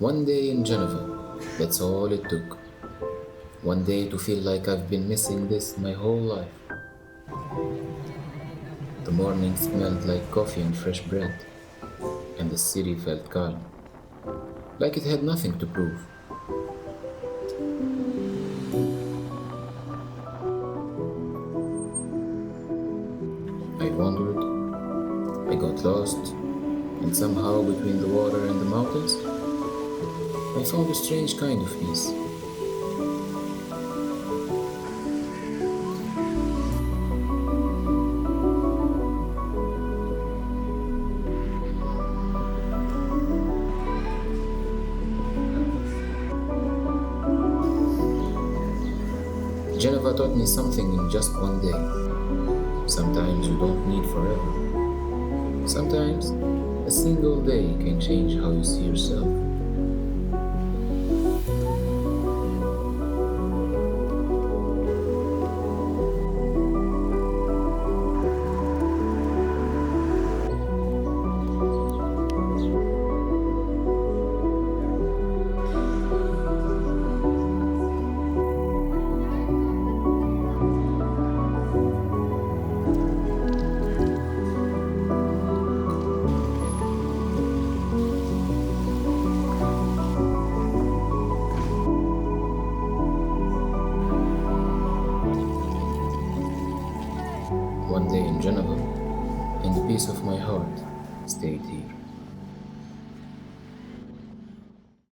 One day in Geneva, that's all it took. One day to feel like I've been missing this my whole life. The morning smelled like coffee and fresh bread, and the city felt calm, like it had nothing to prove. I wandered, I got lost, and somehow between the water and the mountains, I found a strange kind of peace. Geneva taught me something in just one day. Sometimes you don't need forever. Sometimes a single day can change how you see yourself. One day in Geneva, and the peace of my heart stayed here.